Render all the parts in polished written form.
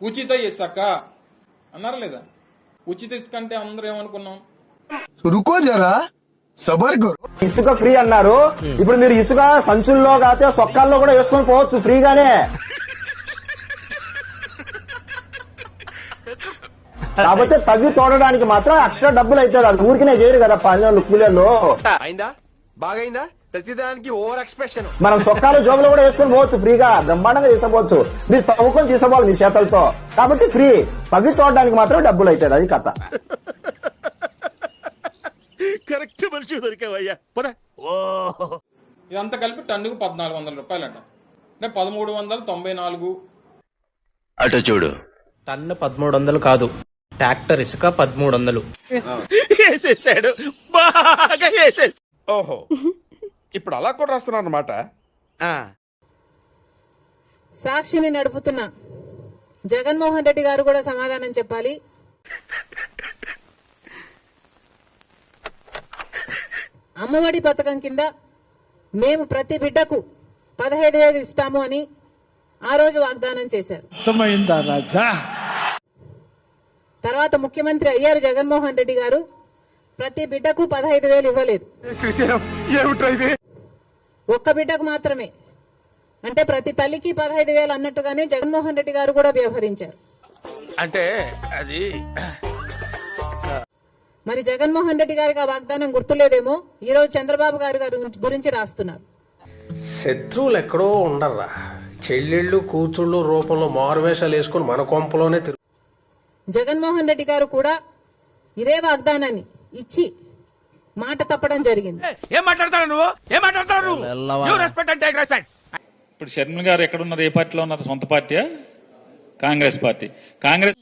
ఉచిత ఇసుక అన్నారా లేదా? ఉచిత ఇసుక అంటే అందరూ ఏమనుకున్నాం? రుకో జరా సబర్ కరో. ఇసుక ఫ్రీ అన్నారు. ఇప్పుడు మీరు ఇసుక సంచుల్లో కాకపోతే సొక్కాల్లో కూడా వేసుకొని పోవచ్చు ఫ్రీగానే. కాకపోతే తవ్వి తోడడానికి మాత్రం ఎక్స్ట్రా డబ్బులు అవుతుంది. అది ఊరికినే చేయరు కదా 12 కూలీలు. అయిందా? బాగైందా? ప్రతిదానికి ఓవర్ ఎక్స్ప్రెషన్. మనం సొక్కాలు జోబులు కూడా వేసుకొని పోవచ్చు ఫ్రీగా, బ్రహ్మాండంగా తీసుకోవచ్చు. మీరు తవ్వుకొని తీసుకోవాలి మీ చేతులతో, కాబట్టి ఫ్రీ. తవ్వి తోడడానికి మాత్రం డబ్బులు అవుతుంది. అది కథ. కరెక్ట్ మనిషి దొరికావయ్యా. ఇదంతా కలిపి టన్నుకు 1400 రూపాయలంట. అంటే 1394. అటు చూడు. టన్ను 1300 కాదు, ట్రాక్టర్ ఇసుక 1300. వేసేసాడు, బాగా వేసేసాడు. ఓహో, ఇప్పుడు అలా కూడా రాస్తున్నారు అన్నమాట. సాక్షిని నడుపుతున్న జగన్మోహన్ రెడ్డి గారు కూడా సమాధానం చెప్పాలి. అమ్మఒడి పథకం కింద మేము ప్రతి బిడ్డకు 15,000 ఇస్తాము అని ఆ రోజు వాగ్దానం చేశారు. తర్వాత ముఖ్యమంత్రి అయ్యారు జగన్మోహన్ రెడ్డి గారు, ప్రతి బిడ్డకు 15,000 ఇవ్వలేదు. ఒక్క బిడ్డకు మాత్రమే, అంటే ప్రతి తల్లికి 15,000 అన్నట్టుగానే జగన్మోహన్ రెడ్డి గారు కూడా వ్యవహరించారు. అంటే అది మరి జగన్మోహన్ రెడ్డి గారికి ఆ వాగ్దానం గుర్తులేదేమో ఈ రోజు చంద్రబాబు గారి గురించి రాస్తున్నారు. శత్రువులు ఎక్కడో ఉండర్రా, చెల్లెళ్ళు కూతుళ్ళు రూపంలో మారువేషాలు వేసుకుని మన కొంపలోనే తిరుగు. జగన్మోహన్ రెడ్డి గారు కూడా ఇదే వాగ్దానాన్ని ఇచ్చి మాట తప్పడం జరిగింది. ఏం మాట్లాడతాడు నువ్వు? ఏం మాట్లాడతాడు నువ్వు? You respect and take respect. ఇప్పుడు షర్మిల గారు ఎక్కడున్నారు? ఏ పార్టీలో ఉన్నారు? సొంత పార్టీయా? కాంగ్రెస్ పార్టీ. కాంగ్రెస్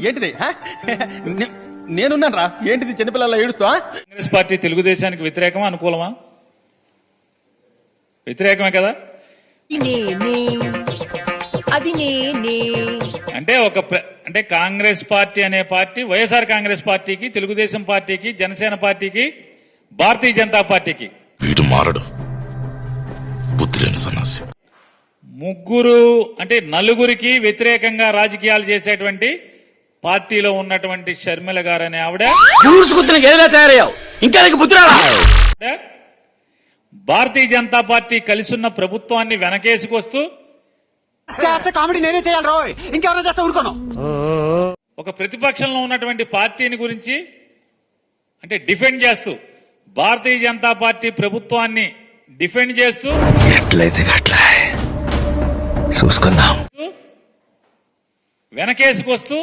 ఏంటిది? నేనున్నాను రా. ఏంటిది చిన్నపిల్లల ఏడుస్తా? కాంగ్రెస్ పార్టీ తెలుగుదేశానికి వ్యతిరేకమా అనుకూలమా? వ్యతిరేకమే కదా. అంటే అంటే కాంగ్రెస్ పార్టీ అనే పార్టీ వైఎస్ఆర్ కాంగ్రెస్ పార్టీకి, తెలుగుదేశం పార్టీకి, జనసేన పార్టీకి, భారతీయ జనతా పార్టీకి వీడు మారడు, బుద్ధి లేని సన్నాసి. ముగ్గురు అంటే నలుగురికి వ్యతిరేకంగా రాజకీయాలు చేసేటువంటి పార్టీలో ఉన్నటువంటి షర్మిల గారు అనే ఆవిడ తయారయ్యావు, ఇంకా బుద్ధి భారతీయ జనతా పార్టీ కలిసున్న ప్రభుత్వాన్ని వెనకేసుకొస్తూ కామెడీ నేనే చేయాలి రాయ్, ఇంకెవరైనా చేస్తే ఊరుకోను. ఒక ప్రతిపక్షంలో ఉన్నటువంటి పార్టీని గురించి అంటే డిఫెండ్ చేస్తూ, భారతీయ జనతా పార్టీ ప్రభుత్వాన్ని డిఫెండ్ చేస్తూ, ఎట్లయితే అట్లా చూసుకుందాం, వెనకేసుకొస్తూ,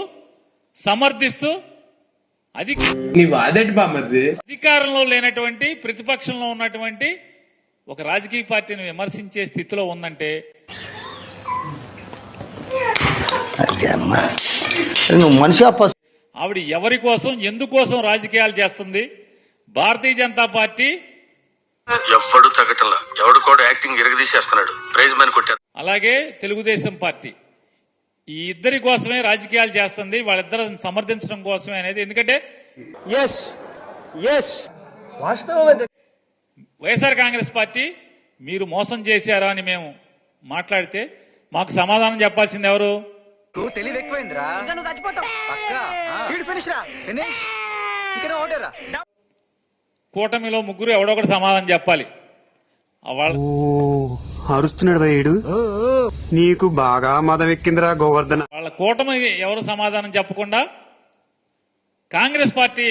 సమర్థిస్తూ, అధికారంలో లేనటువంటి ప్రతిపక్షంలో ఉన్నటువంటి ఒక రాజకీయ పార్టీని విమర్శించే స్థితిలో ఉందంటే మనిషి ఆవిడ ఎవరి కోసం, ఎందుకోసం రాజకీయాలు చేస్తుంది? భారతీయ జనతా పార్టీ ఎవడు తగ్గటంలా, ఎవడు కూడా యాక్టింగ్ ఇరగదీసేస్తున్నాడు, ప్రైజ్ మని కొట్టారు. అలాగే తెలుగుదేశం పార్టీ ఈ ఇద్దరి కోసమే రాజకీయాలు చేస్తుంది, వాళ్ళిద్దరిని సమర్థించడం కోసమే అనేది. ఎందుకంటే వైఎస్ఆర్ కాంగ్రెస్ పార్టీ మీరు మోసం చేశారా అని మేము మాట్లాడితే మాకు సమాధానం చెప్పాల్సింది ఎవరు? కూటమిలో ముగ్గురు ఎవడొకటి సమాధానం చెప్పాలి. అరుస్తున్నాడు భయ్యుడు, నీకు బాగా మదం ఎక్కిందిరా గోవర్ధన. వాళ్ళ కూటమి ఎవరు సమాధానం చెప్పకుండా కాంగ్రెస్ పార్టీ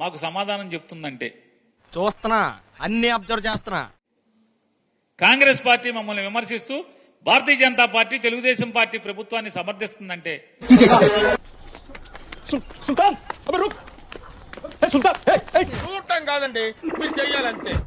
మాకు సమాధానం చెప్తుందంటే చూస్తున్నా, అన్ని అబ్జర్వ్ చేస్తున్నా. కాంగ్రెస్ పార్టీ మమ్మల్ని విమర్శిస్తూ భారతీయ జనతా పార్టీ, తెలుగుదేశం పార్టీ ప్రభుత్వాన్ని సమర్థిస్తుందంటే చూడటం కాదండి, మీరు చెయ్యాలంతే.